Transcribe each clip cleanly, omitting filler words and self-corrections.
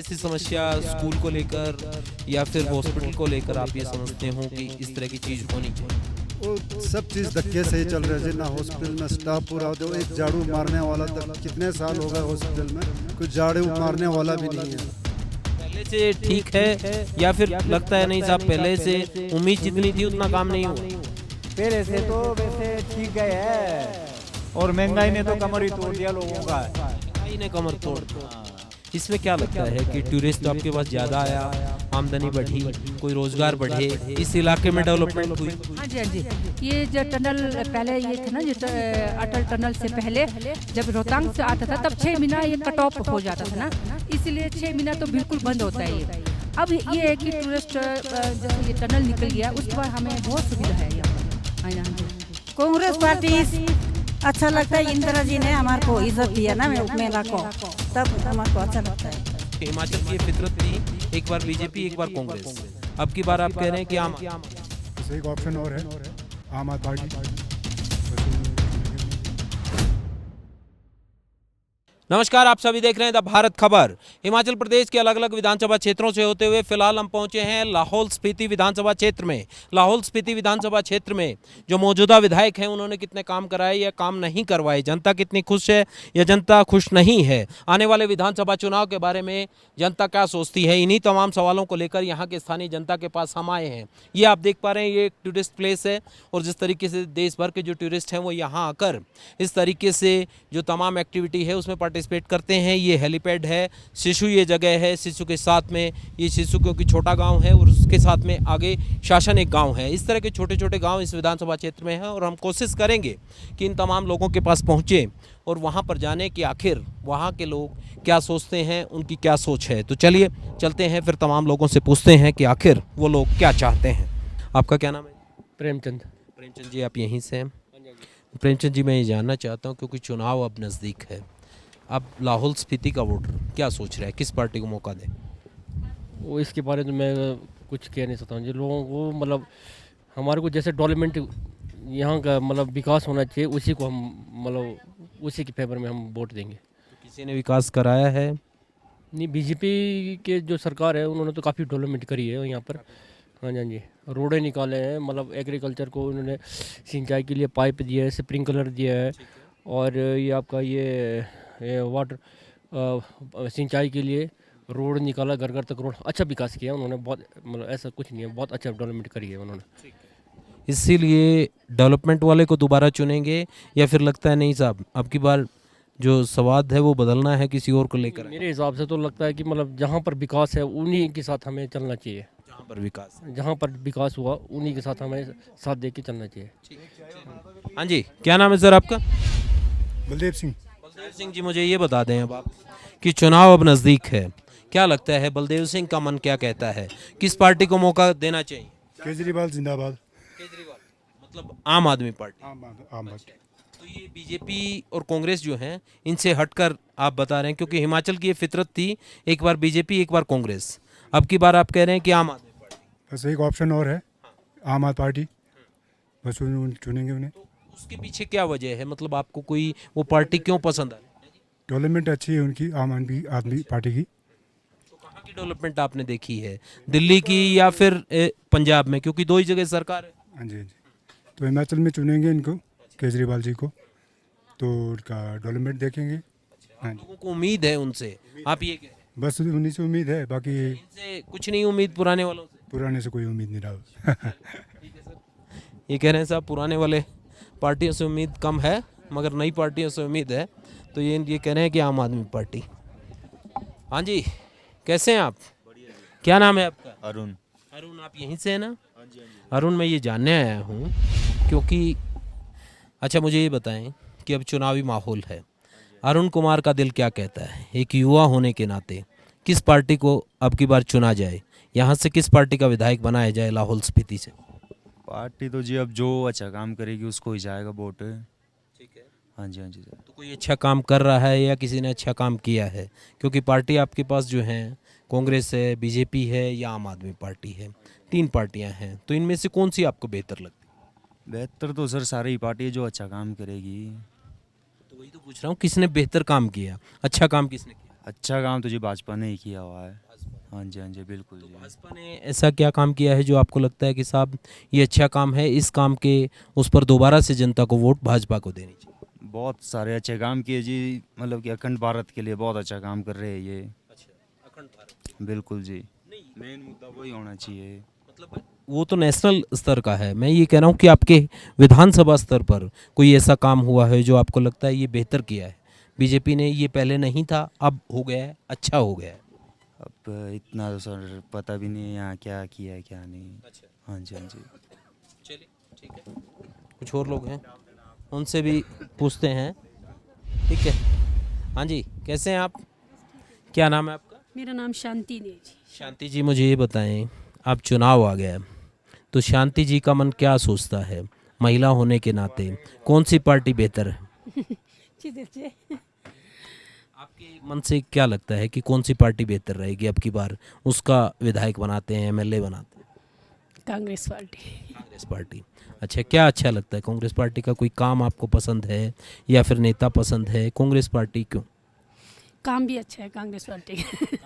ऐसी समस्या स्कूल को लेकर या फिर हॉस्पिटल को लेकर आप ये समझते हो कि इस तरह की चीज़ होनी चाहिए? वो सब चीज़ धक्के से ही चल रहे हैं। ना हॉस्पिटल में स्टाफ पूरा होता है, एक झाड़ू मारने वाला तक कितने साल हो गए हॉस्पिटल में, कुछ झाड़ू मारने वाला भी नहीं है। पहले से ठीक है या फिर लगता है नहीं साहब पहले से उम्मीद जितनी थी उतना काम नहीं हुआ? पहले से तो वैसे ठीक गए है, और महंगाई ने तो कमर ही तोड़ दिया लोगों का। महंगाई ने कमर तोड़। इसमें क्या लगता है कि टूरिस्ट आपके पास ज़्यादा आया, आमदनी बढ़ी, कोई रोजगार बढ़े, इस इलाके में डेवलपमेंट हुई? हाँ जी, हाँ जी। ये जो टनल पहले ये थे ना, जो अटल टनल से पहले जब रोहतांग से आता था तब 6 महीना ये कट ऑफ हो जाता था ना, इसलिए 6 महीना तो बिल्कुल बंद होता है ये। अब ये है कि टूरिस्ट जैसे ये टनल निकल गया उसके बाद हमें बहुत सुविधा है यहाँ पर। हाँ जी। कांग्रेस पार्टी अच्छा लगता है। इंदिरा जी ने हमारे को इज्जत दिया ना मेला को, तब हमारे को अच्छा लगता है। हिमाचल की ये फितरत थी, एक बार बीजेपी एक बार कांग्रेस, अब की बार आप कह रहे हैं कि आम। एक ऑप्शन और है, आम आदमी पार्टी। नमस्कार, आप सभी देख रहे हैं द भारत खबर। हिमाचल प्रदेश के अलग अलग विधानसभा क्षेत्रों से होते हुए फिलहाल हम पहुंचे हैं लाहौल स्पीति विधानसभा क्षेत्र में। लाहौल स्पीति विधानसभा क्षेत्र में जो मौजूदा विधायक हैं उन्होंने कितने काम कराए या काम नहीं करवाए, जनता कितनी खुश है या जनता खुश नहीं है, आने वाले विधानसभा चुनाव के बारे में जनता क्या सोचती है, इन्हीं तमाम सवालों को लेकर यहाँ के स्थानीय जनता के पास हम आए हैं। ये आप देख पा रहे हैं, ये एक टूरिस्ट प्लेस है और जिस तरीके से देश भर के जो टूरिस्ट हैं वो यहाँ आकर इस तरीके से जो तमाम एक्टिविटी है उसमें पार्टिसिपेट करते हैं। ये हेलीपैड है, शिशु ये जगह है, शिशु के साथ में ये शिशु क्योंकि छोटा गांव है और उसके साथ में आगे शासन एक गांव है। इस तरह के छोटे छोटे गांव इस विधानसभा क्षेत्र में हैं और हम कोशिश करेंगे कि इन तमाम लोगों के पास पहुंचे और वहां पर जाने कि आखिर वहां के लोग क्या सोचते हैं, उनकी क्या सोच है। तो चलिए चलते हैं, फिर तमाम लोगों से पूछते हैं कि आखिर वो लोग क्या चाहते हैं। आपका क्या नाम है? प्रेमचंद। प्रेमचंद जी, आप यहीं से हैं? प्रेमचंद जी, मैं ये जानना चाहता हूँ क्योंकि चुनाव अब नज़दीक है, अब लाहौल स्पीति का वोटर क्या सोच रहा है, किस पार्टी को मौका दें? वो इसके बारे में मैं कुछ कह नहीं सकता हूँ जी। लोगों को मतलब हमारे को जैसे डेवलपमेंट यहाँ का मतलब विकास होना चाहिए, उसी को हम मतलब उसी के फेवर में हम वोट देंगे। तो किसी ने विकास कराया है? नहीं, बीजेपी के जो सरकार है उन्होंने तो काफ़ी डेवलपमेंट करी है यहाँ पर। हाँ जी, हाँ जी। रोडें निकाले हैं, मतलब एग्रीकल्चर को उन्होंने सिंचाई के लिए पाइप दिया है, स्प्रिंकलर दिया है, और ये आपका ये वाटर सिंचाई के लिए रोड निकाला, घर घर तक रोड। अच्छा विकास किया उन्होंने, बहुत मतलब ऐसा कुछ नहीं है, बहुत अच्छा डेवलपमेंट करी है उन्होंने। इसीलिए डेवलपमेंट वाले को दोबारा चुनेंगे या फिर लगता है नहीं साहब अब की बार जो स्वाद है वो बदलना है, किसी और को लेकर? मेरे हिसाब से तो लगता है कि मतलब जहाँ पर विकास है उन्हीं के साथ हमें चलना चाहिए। जहाँ पर विकास हुआ उन्हीं के साथ हमें साथ दे के चलना चाहिए। हाँ जी, क्या नाम है सर आपका? बलदेव सिंह। बलदेव सिंह जी, मुझे ये बता दें अब आप कि चुनाव अब नज़दीक है, क्या लगता है बलदेव सिंह का मन क्या कहता है, किस पार्टी को मौका देना चाहिए? केजरीवाल जिंदाबाद। केजरीवाल मतलब आम आदमी पार्टी। आम पार्टी। तो ये बीजेपी और कांग्रेस जो हैं इनसे हटकर आप बता रहे हैं, क्योंकि हिमाचल की ये फितरत थी, एक बार बीजेपी एक बार कांग्रेस, अब की बार आप कह रहे हैं कि आम आदमी पार्टी। बस एक ऑप्शन और है, आम आदमी पार्टी, बस चुनेंगे उन्हें। तो उसके पीछे क्या वजह है, मतलब आपको कोई वो पार्टी क्यों पसंद आई? डेवलपमेंट अच्छी है उनकी, आम आदमी पार्टी की। तो कहाँ की डेवलपमेंट आपने देखी है, दिल्ली की या फिर पंजाब में, क्योंकि दो ही जगह सरकार है? हाँ जी, हाँ जी। तो हिमाचल में चुनेंगे इनको, केजरीवाल जी को, तो उनका डेवलपमेंट देखेंगे। हाँ जी, लोगों को उम्मीद है उनसे, आप ये कह रहे हैं? बस उन्हीं से उम्मीद है, बाकी इनसे कुछ नहीं उम्मीद, पुराने वालों से? पुराने से कोई उम्मीद नहीं रहा। ये कह रहे हैं साहब पुराने वाले पार्टियों से उम्मीद कम है मगर नई पार्टियों से उम्मीद है, तो ये कह रहे हैं कि आम आदमी पार्टी। हाँ जी, कैसे हैं आप? क्या नाम है आपका? अरुण। अरुण, आप यहीं से हैं ना? अरुण, मैं ये जानने आया हूँ क्योंकि अच्छा मुझे ये बताएं कि अब चुनावी माहौल है, अरुण कुमार का दिल क्या कहता है, एक युवा होने के नाते किस पार्टी को अब की बार चुना जाए, यहाँ से किस पार्टी का विधायक बनाया जाए लाहौल स्पीति से? पार्टी तो जी अब जो अच्छा काम करेगी उसको ही जाएगा वोट। ठीक है। हाँ जी, हाँ जी सर। तो कोई अच्छा काम कर रहा है या किसी ने अच्छा काम किया है, क्योंकि पार्टी आपके पास जो हैं कांग्रेस है, बीजेपी है या आम आदमी पार्टी है, 3 पार्टियां हैं, तो इनमें से कौन सी आपको बेहतर लगती है? बेहतर तो सर सारी पार्टी है जो अच्छा काम करेगी। तो वही तो पूछ रहा हूँ, किसने बेहतर काम किया, अच्छा काम किसने किया? अच्छा काम तो जी भाजपा ने ही किया हुआ है। हाँ जी बिल्कुल जी। भाजपा ने ऐसा क्या काम किया है जो आपको लगता है कि साहब ये अच्छा काम है, इस काम के उस पर दोबारा से जनता को वोट भाजपा को देनी चाहिए? बहुत सारे अच्छे काम किए जी, मतलब कि अखंड भारत के लिए बहुत अच्छा काम कर रहे हैं ये। अच्छा, अखंड भारत बिल्कुल जी, मेन मुद्दा वही होना चाहिए। मतलब वो तो नेशनल स्तर का है, मैं ये कह रहा हूँ कि आपके विधानसभा स्तर पर कोई ऐसा काम हुआ है जो आपको लगता है ये बेहतर किया है बीजेपी ने, ये पहले नहीं था अब हो गया है, अच्छा हो गया है? अब इतना तो सर पता भी नहीं है यहाँ क्या किया है क्या नहीं। अच्छा, हाँ जी चलिए ठीक है। कुछ और लोग हैं, उनसे भी पूछते हैं। ठीक है, हाँ जी, कैसे हैं आप? क्या नाम है आपका? मेरा नाम शांति ने जी। शांति जी, मुझे ये बताएं, अब चुनाव आ गया है तो शांति जी का मन क्या सोचता है, महिला होने के नाते कौन सी पार्टी बेहतर है? आपके मन से क्या लगता है कि कौन सी पार्टी बेहतर रहेगी अब की बार, उसका विधायक बनाते हैं, एमएलए बनाते हैं? कांग्रेस पार्टी। कांग्रेस पार्टी। अच्छा, क्या अच्छा लगता है कांग्रेस पार्टी का? कोई काम आपको पसंद है या फिर नेता पसंद है? कांग्रेस पार्टी क्यों? काम भी अच्छा है कांग्रेस पार्टी का।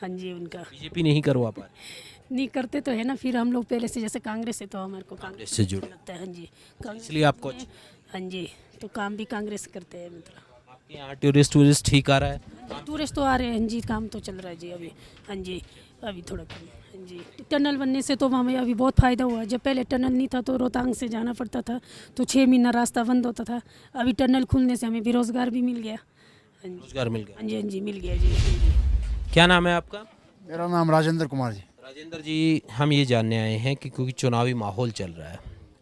हाँ जी, उनका बीजेपी नहीं करवा पा रही, नहीं करते तो है ना, फिर हम लोग पहले से जैसे कांग्रेस से, तो हमारे को कांग्रेस से जुड़े, लगता है। हाँ जी, कांग्रेस इसलिए आपको अच्छा। हाँ जी, तो काम भी कांग्रेस करते हैं। मतलब आपके यहाँ टूरिस्ट ठीक आ रहा है? टूरिस्ट तो आ रहे हैं जी, काम तो चल रहा है जी अभी। हाँ जी, अभी थोड़ा कम। हाँ जी, टनल बनने से तो हमें अभी बहुत फ़ायदा हुआ। जब पहले टनल नहीं था तो रोहतांग से जाना पड़ता था, तो 6 महीना रास्ता बंद होता था। अभी टनल खुलने से हमें बेरोज़गार भी मिल गया। हाँ जी, रोजगार मिल गया। हाँ जी, हाँ जी, मिल गया जी। हाँ जी। क्या नाम है आपका? मेरा नाम राजेंद्र कुमार जी। राजेंद्र जी, हम ये जानने आए हैं कि क्योंकि चुनावी माहौल चल रहा है,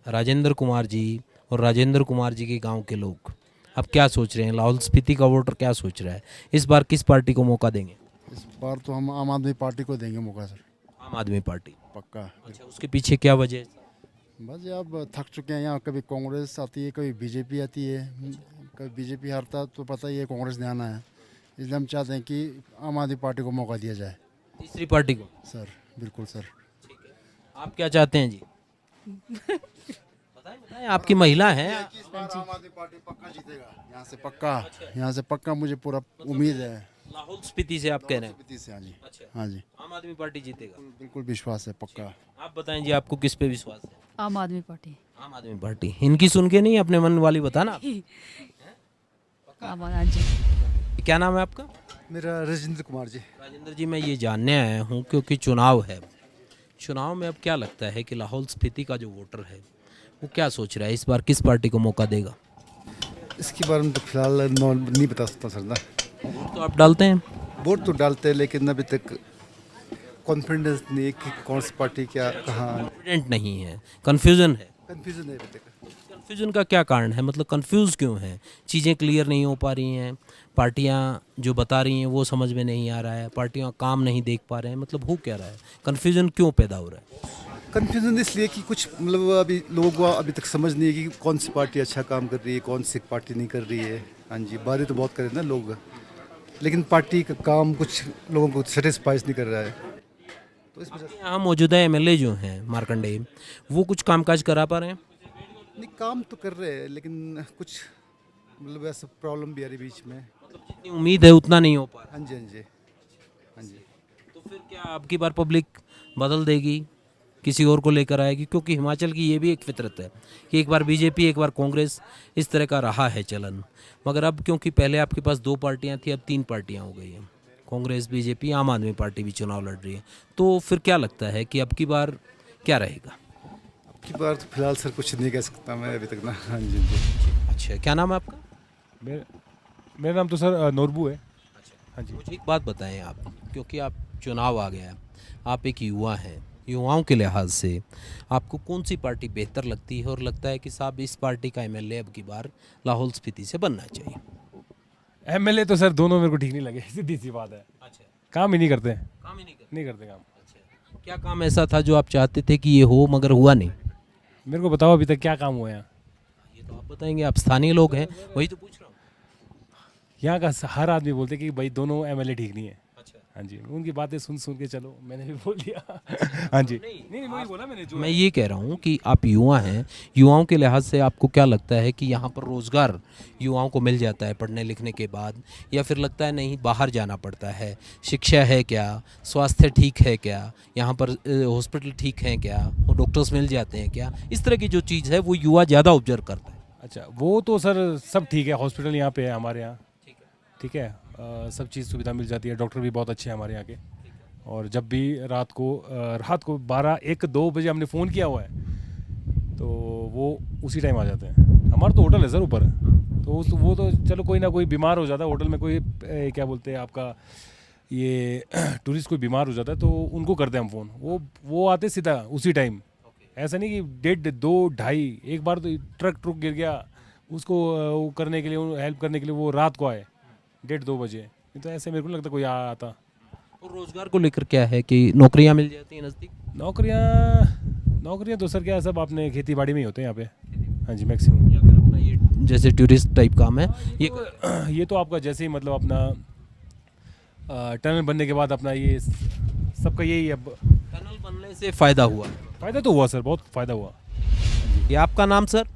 राजेंद्र कुमार जी और राजेंद्र कुमार जी के गांव के लोग अब क्या सोच रहे हैं, लाहौल स्पीति का वोटर क्या सोच रहा है, इस बार किस पार्टी को मौका देंगे? इस बार तो हम आम आदमी पार्टी को देंगे मौका सर, आम आदमी पार्टी। पक्का। अच्छा, उसके पीछे क्या वजह है? बस ये अब थक चुके हैं यहाँ, कभी कांग्रेस आती है कभी बीजेपी आती है, कभी बीजेपी हारता तो पता ही है कांग्रेस ने आना है, इसलिए हम चाहते हैं कि आम आदमी पार्टी को मौका दिया जाए। तीसरी पार्टी को? सर बिल्कुल सर। आप क्या चाहते हैं जी? बताएं बताएं, आपकी महिला हैं। आम आदमी पार्टी पक्का जीतेगा यहाँ से, पक्का, यहाँ से पक्का, मुझे पूरा उम्मीद है। लाहौल स्पीति से आप कह रहे हैं? स्पीति से, हाँ जी। अच्छा, हाँ जी, आम आदमी पार्टी जीतेगा? बिल्कुल विश्वास है, पक्का। आप बताएं जी, आपको किस पे विश्वास है? आम आदमी पार्टी। आम आदमी पार्टी। इनकी सुन के नहीं, अपने मन वाली बताना आप। हाँ जी। क्या नाम है आपका? मेरा राजेंद्र कुमार जी। राजेंद्र जी, मैं ये जानने आया हूँ क्योंकि चुनाव है, चुनाव में अब क्या लगता है कि लाहौल स्पीति का जो वोटर है वो क्या सोच रहा है, इस बार किस पार्टी को मौका देगा? इसके बारे में तो फिलहाल नहीं बता सकता सर ना। वोट तो आप डालते हैं? वोट तो डालते हैं लेकिन अभी तक कॉन्फिडेंस नहीं है कि कौन सी पार्टी क्या कहाँ। कॉन्फिडेंट नहीं है, कन्फ्यूजन है। कन्फ्यूजन है अभी तक। कन्फ्यूजन का क्या कारण है, मतलब कंफ्यूज क्यों है? चीज़ें क्लियर नहीं हो पा रही हैं, पार्टियां जो बता रही हैं वो समझ में नहीं आ रहा है, पार्टियां काम नहीं देख पा रहे हैं, मतलब हो क्या रहा है, कन्फ्यूजन क्यों पैदा हो रहा है? कन्फ्यूजन इसलिए कि कुछ मतलब अभी लोगों को अभी तक समझ नहीं है कि कौन सी पार्टी अच्छा काम कर रही है, कौन सी पार्टी नहीं कर रही है। हाँ जी, बातें तो बहुत कर रहे हैं ना लोग, लेकिन पार्टी का काम कुछ लोगों को सेटिस्फाइज नहीं कर रहा है, तो इस वजह से। यहाँ मौजूदा एमएलए जो हैं मार्कंडेय, वो कुछ कामकाज करा पा रहे हैं? नहीं, काम तो कर रहे हैं लेकिन कुछ मतलब ऐसा प्रॉब्लम भी आ रही बीच में। मतलब जितनी उम्मीद है उतना नहीं हो पा रहा। हाँ जी, हाँ जी, हाँ जी। तो फिर क्या आपकी बार पब्लिक बदल देगी, किसी और को लेकर आएगी? क्योंकि हिमाचल की ये भी एक फितरत है कि एक बार बीजेपी एक बार कांग्रेस, इस तरह का रहा है चलन, मगर अब क्योंकि पहले आपके पास 2 पार्टियां थी, अब 3 पार्टियां हो गई हैं, कांग्रेस, बीजेपी, आम आदमी पार्टी भी चुनाव लड़ रही है, तो फिर क्या लगता है कि अब की बार क्या रहेगा? अब की बार तो फिलहाल सर कुछ नहीं कह सकता मैं अभी तक ना। हाँ जी, हाँ जी। अच्छा, क्या नाम है आपका? मेरा नाम तो सर नोरबू है। हाँ जी। मुझे एक बात बताएं आप, क्योंकि आप चुनाव आ गया, आप एक युवा हैं, युवाओं के लिहाज से आपको कौन सी पार्टी बेहतर लगती है और लगता है कि साहब इस पार्टी का एमएलए अब की बार लाहौल स्पीति से बनना चाहिए? एमएलए तो सर दोनों मेरे को ठीक नहीं लगे, सीधी सी बात है। अच्छा, काम ही नहीं करते, काम ही नहीं करते? नहीं करते काम। अच्छा, क्या काम ऐसा था जो आप चाहते थे कि ये हो मगर हुआ नहीं? मेरे को बताओ अभी तक क्या काम हुआ यहाँ? ये तो आप बताएंगे, आप स्थानीय लोग हैं, वही तो पूछ रहा हूँ। यहाँ का हर आदमी बोलते कि भाई दोनों एमएलए ठीक नहीं है। अच्छा, हाँ जी, उनकी बातें सुन सुन के चलो मैंने भी बोल दिया। हाँ जी, नहीं वही बोला मैंने जो मैं ये कह रहा हूँ कि आप युवा हैं, युवाओं के लिहाज से आपको क्या लगता है कि यहाँ पर रोज़गार युवाओं को मिल जाता है पढ़ने लिखने के बाद, या फिर लगता है नहीं बाहर जाना पड़ता है? शिक्षा है क्या, स्वास्थ्य ठीक है क्या, यहाँ पर हॉस्पिटल ठीक हैं क्या, वो डॉक्टर्स मिल जाते हैं क्या, इस तरह की जो चीज़ है वो युवा ज़्यादा ऑब्जर्व करता है। अच्छा, वो तो सर सब ठीक है, हॉस्पिटल यहाँ पे है हमारे यहाँ, ठीक है, सब चीज़ सुविधा मिल जाती है, डॉक्टर भी बहुत अच्छे हैं हमारे यहाँ के। और जब भी रात को 12-1-2 बजे हमने फ़ोन किया हुआ है तो वो उसी टाइम आ जाते हैं। हमारा तो होटल है सर ऊपर, तो वो तो चलो कोई ना कोई बीमार हो जाता है होटल में, कोई क्या बोलते हैं आपका ये टूरिस्ट कोई बीमार हो जाता है तो उनको करते हैं हम फ़ोन, वो आते सीधा उसी टाइम। ऐसा नहीं कि 1:30-2-2:30, एक बार तो ट्रक गिर गया, उसको वो करने के लिए, हेल्प करने के लिए वो रात को आए 1:30-2 बजे। तो ऐसे मेरे को नहीं लगता कोई आता। और रोज़गार को लेकर क्या है कि नौकरियाँ मिल जाती हैं नज़दीक? नौकरियाँ तो सर क्या है, सब अपने खेती बाड़ी में ही होते हैं यहाँ पे। हाँ जी, मैक्सिमम। या फिर अपना ये जैसे टूरिस्ट टाइप काम है ये तो आपका जैसे ही मतलब अपना टनल बनने के बाद अपना ये सबका यही है। टनल बनने से फ़ायदा हुआ? फ़ायदा तो हुआ सर, बहुत फ़ायदा हुआ। ये आपका नाम सर?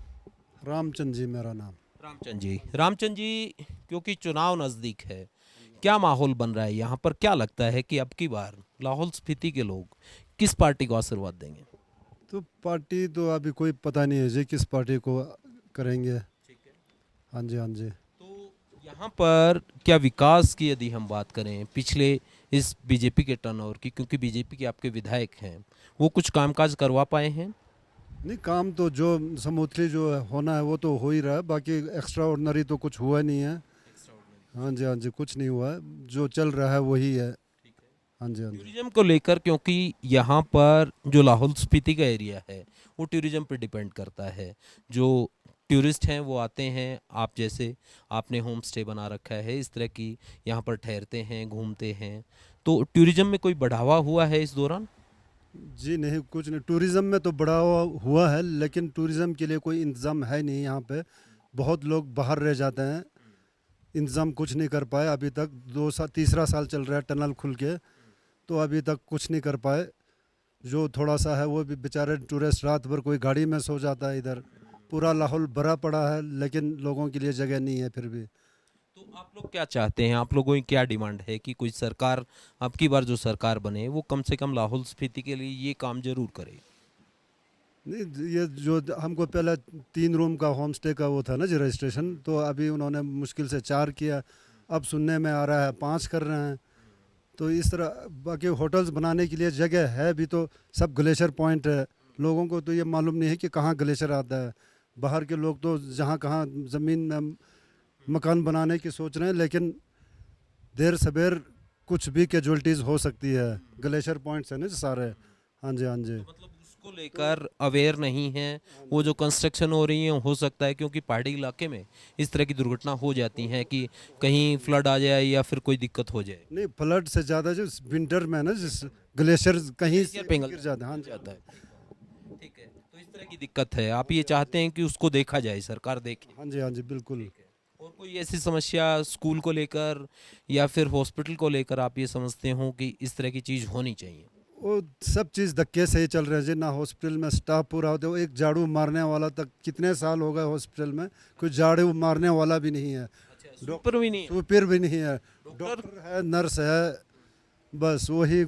रामचंद जी मेरा नाम। रामचंद जी, क्योंकि चुनाव नज़दीक है, क्या माहौल बन रहा है यहाँ पर? क्या लगता है कि अब की बार लाहौल स्पीति के लोग किस पार्टी को आशीर्वाद देंगे? तो पार्टी तो अभी कोई पता नहीं है जी किस पार्टी को करेंगे। हाँ जी, हाँ जी। तो यहाँ पर क्या विकास की यदि हम बात करें पिछले इस बीजेपी के टर्नओवर की, क्योंकि बीजेपी के आपके विधायक हैं, वो कुछ कामकाज करवा पाए हैं? नहीं, काम तो जो समूथली जो होना है वो तो हो ही रहा है, बाकी एक्स्ट्रा ऑर्डिनरी तो कुछ हुआ नहीं है। हाँ जी, हाँ जी, कुछ नहीं हुआ है, जो चल रहा है वही है। हाँ जी, हाँ जी। टूरिज्म को लेकर, क्योंकि यहाँ पर जो लाहौल स्पीति का एरिया है वो टूरिज्म पर डिपेंड करता है, जो टूरिस्ट हैं वो आते हैं, आप जैसे आपने होम स्टे बना रखा है, इस तरह की यहाँ पर ठहरते हैं, घूमते हैं, तो टूरिज्म में कोई बढ़ावा हुआ है इस दौरान? जी नहीं, कुछ नहीं, टूरिज़्म में तो बढ़ावा हुआ है, लेकिन टूरिज़्म के लिए कोई इंतज़ाम है नहीं यहाँ पे। बहुत लोग बाहर रह जाते हैं, इंतज़ाम कुछ नहीं कर पाए अभी तक। 3रा साल चल रहा है टनल खुल के, तो अभी तक कुछ नहीं कर पाए। जो थोड़ा सा है वो भी बेचारे टूरिस्ट रात भर कोई गाड़ी में सो जाता है। इधर पूरा लाहौल भरा पड़ा है, लेकिन लोगों के लिए जगह नहीं है फिर भी। तो आप लोग क्या चाहते हैं, आप लोगों की क्या डिमांड है कि कोई सरकार, अब की बार जो सरकार बने वो कम से कम लाहौल स्पीति के लिए ये काम जरूर करे? नहीं, ये जो हमको पहले 3 रूम का होम स्टे का वो था ना जी रजिस्ट्रेशन, तो अभी उन्होंने मुश्किल से 4 किया, अब सुनने में आ रहा है 5 कर रहे हैं। तो इस तरह बाकी होटल्स बनाने के लिए जगह है भी, तो सब ग्लेशियर पॉइंट है। लोगों को तो ये मालूम नहीं है कि कहाँ ग्लेशियर आता है। बाहर के लोग तो जहाँ कहाँ ज़मीन में मकान बनाने की सोच रहे हैं, लेकिन देर सबेर कुछ भी कैजुअलिटीज़ हो सकती है। ग्लेशियर पॉइंट्स है ना सारे। हाँ जी, हाँ जी। मतलब उसको लेकर अवेयर नहीं है, वो जो कंस्ट्रक्शन हो रही है हो सकता है क्योंकि पहाड़ी इलाके में इस तरह की दुर्घटना हो जाती है कि कहीं फ्लड आ जाए या फिर कोई दिक्कत हो जाए। नहीं, फ्लड से ज़्यादा जो विंटर में ना जिस ग्लेशियर कहीं से पिघल गिर जाता है। हाँ जी, जाता है, ठीक है, तो इस तरह की दिक्कत है। आप ये चाहते हैं कि उसको देखा जाए, सरकार देखे? हाँ जी, हाँ जी, बिल्कुल। और कोई ऐसी समस्या स्कूल को लेकर या फिर हॉस्पिटल को लेकर आप ये समझते हो कि इस तरह की चीज़ होनी चाहिए? वो सब चीज़ धक्के से ही चल रहे हैं जी। ना हॉस्पिटल में स्टाफ पूरा होता है, एक झाड़ू मारने वाला तक कितने साल हो गए हॉस्पिटल में, कोई झाड़ू मारने वाला भी नहीं है, डॉक्टर भी नहीं है? सुपीर भी नहीं है, डॉक्टर है, नर्स है, बस वही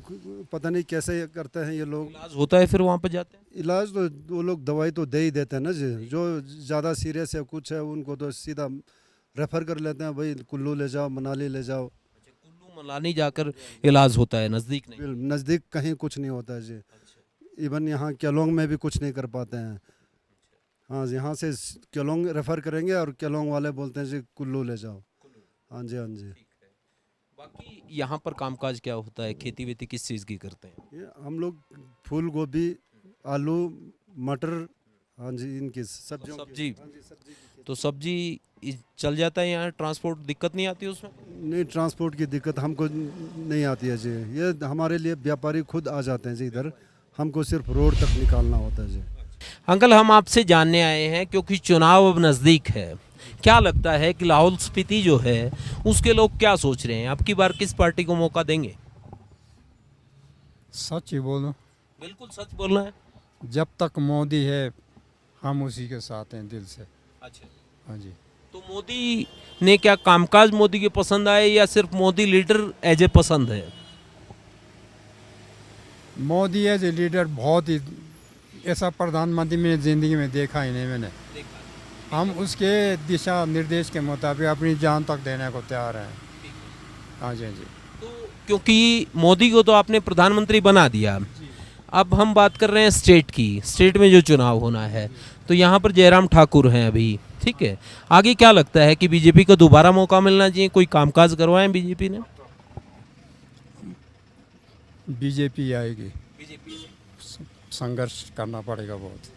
पता नहीं कैसे करते हैं ये लोग। इलाज होता है फिर वहाँ पर जाते हैं? इलाज तो वो लोग दवाई तो दे ही देते हैं ना जी। जो ज़्यादा सीरियस है कुछ है उनको तो सीधा रेफ़र कर लेते हैं, भाई कुल्लू ले जाओ, मनाली ले जाओ। कुल्लू मनाली जाकर इलाज होता है, नज़दीक नहीं? नज़दीक कहीं कुछ नहीं होता है जी। इवन यहाँ केलोंग में भी कुछ नहीं कर पाते हैं। हाँ जी, यहाँ से केलोंग रेफ़र करेंगे और केलोंग वाले बोलते हैं जी कुल्लू ले जाओ। हाँ जी, हाँ जी। बाकी यहाँ पर कामकाज क्या होता है, खेती वेती किस चीज़ की करते हैं? ये हम लोग फूल गोभी, आलू, मटर, हाँ जी, इनकी सब्जियों की। सब्जी, हाँ जी, सब्जी की। तो सब्जी चल जाता है यहाँ, ट्रांसपोर्ट दिक्कत नहीं आती उसमें? नहीं, ट्रांसपोर्ट की दिक्कत हमको नहीं आती है जी। ये हमारे लिए व्यापारी खुद आ जाते हैं जी इधर, हमको सिर्फ रोड तक निकालना होता है जी। अंकल, हम आपसे जानने आए हैं क्योंकि चुनाव अब नज़दीक है, क्या लगता है कि लाहौल स्पीति जो है उसके लोग क्या सोच रहे हैं, अब की बार किस पार्टी को मौका देंगे? सच ही बोलो, बिल्कुल सच बोलना है। जब तक मोदी है हम उसी के साथ हैं दिल से। अच्छा, हाँ जी। तो मोदी ने क्या कामकाज मोदी के पसंद आए या सिर्फ मोदी लीडर एज ए पसंद है? मोदी एज ए लीडर बहुत ही, ऐसा प्रधानमंत्री मैंने ज़िंदगी में देखा ही नहीं मैंने। हम उसके दिशा निर्देश के मुताबिक अपनी जान तक देने को तैयार हैं। हाँ जी, हाँ जी। तो क्योंकि मोदी को तो आपने प्रधानमंत्री बना दिया, अब हम बात कर रहे हैं स्टेट की। स्टेट में जो चुनाव होना है, तो यहाँ पर जयराम ठाकुर हैं अभी, ठीक है। आगे क्या लगता है कि बीजेपी को दोबारा मौका मिलना चाहिए? कोई कामकाज करवाएं बीजेपी ने? बीजेपी आएगी, संघर्ष करना पड़ेगा बहुत।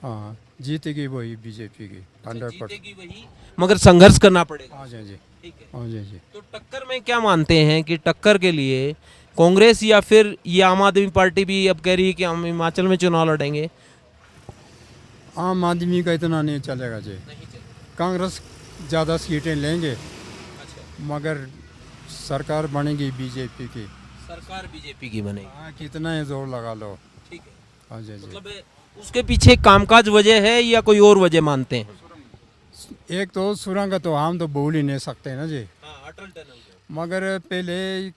हाँ, जीतेगी वही बीजेपी की 100%। मगर संघर्ष करना पड़ेगा। हाँ जी, हाँ जी। ठीक है। हाँ जी, हाँ जी। तो टक्कर में क्या मानते हैं कि टक्कर के लिए कांग्रेस या फिर ये आम आदमी पार्टी भी अब कह रही है कि हम हिमाचल में चुनाव लड़ेंगे? आम आदमी का इतना नहीं चलेगा जी। कांग्रेस ज़्यादा सीटें लेंगे, मगर सरकार बनेगी बीजेपी की। सरकार बीजेपी की बनेगी। हाँ, कितना ही जोर लगा लो। ठीक है। हाँ जी, हाँ जी। मतलब उसके पीछे कामकाज वजह है या कोई और वजह मानते हैं? एक तो सुरंग तो हम तो बोल ही नहीं सकते ना जी, अटल टनल। मगर पहले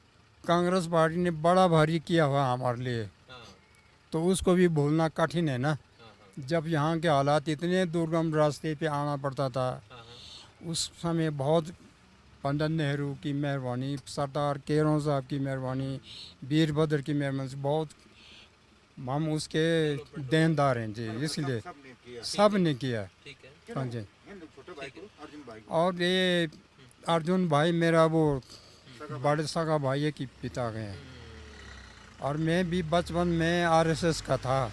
कांग्रेस पार्टी ने बड़ा भारी किया हुआ हमारे लिए, तो उसको भी भूलना कठिन है ना। जब यहाँ के हालात इतने दुर्गम रास्ते पे आना पड़ता था, उस समय बहुत पंडित नेहरू की मेहरबानी, सरदार केरों साहब की मेहरबानी, वीरभद्र की मेहरबानी, बहुत हम उसके देनदार हैं जी। इसलिए सब ने किया। हाँ जी। और ये अर्जुन भाई मेरा वो बड़े सगा भाई है कि पिता गए हैं। और मैं भी बचपन में आरएसएस का था।